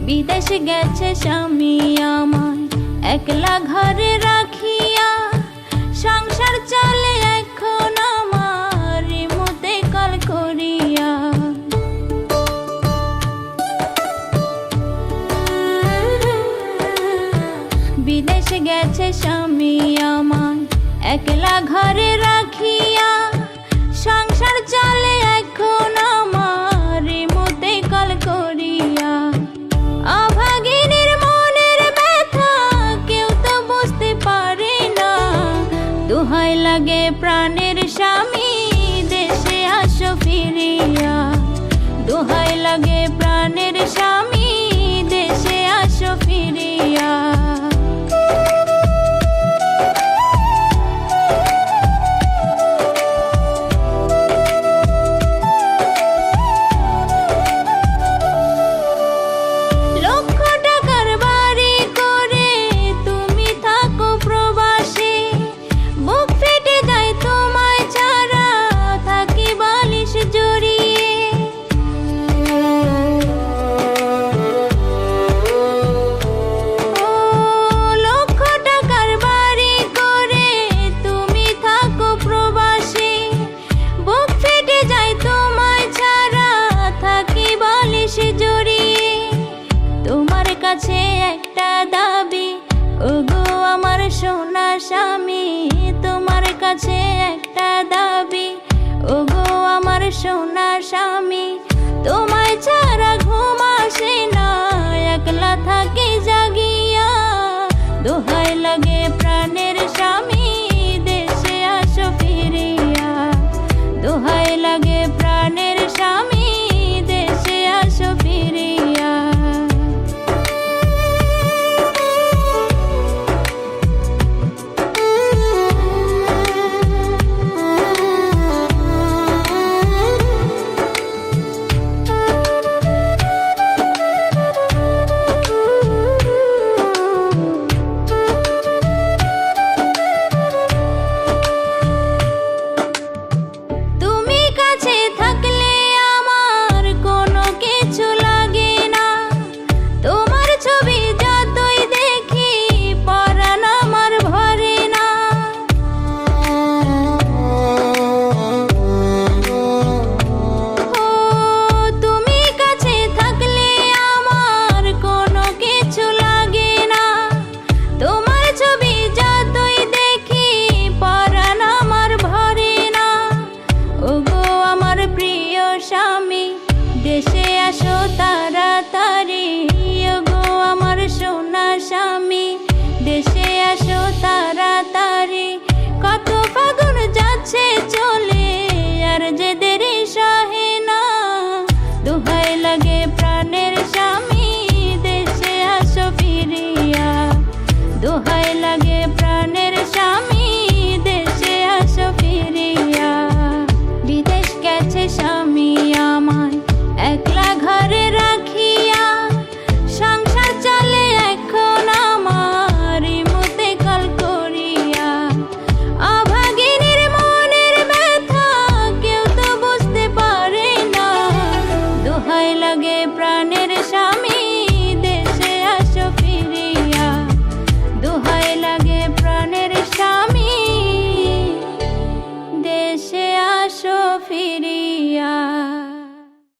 বিদেশ গেছে স্বামী আমায় একলা ঘরে রাখিয়া, সংসার চলে এখন আমার রিমোটে কল করিয়া। বিদেশ গেছে স্বামী আমায় একলা ঘরে রাখিয়া, সংসার চলে এখন আমার রিমোটে কল করিয়া। অভাগিনীর মনের ব্যথা কেউ তো বুঝতে পারে না, দোহাই লাগে প্রাণের স্বামী দেশে আসো ফিরিয়া। দোহাই লাগে প্রাণের স্বামী দেশে আসো ফিরিয়া। কাছে একটা দাবি, ওগো আমার সোনা স্বামী, তোমার কাছে একটা দাবি, ওগো আমার সোনা স্বামী। তোমায় ছাড়া ঘুম আসে না, একলা থাকি জাগিয়া, দোহাই লাগে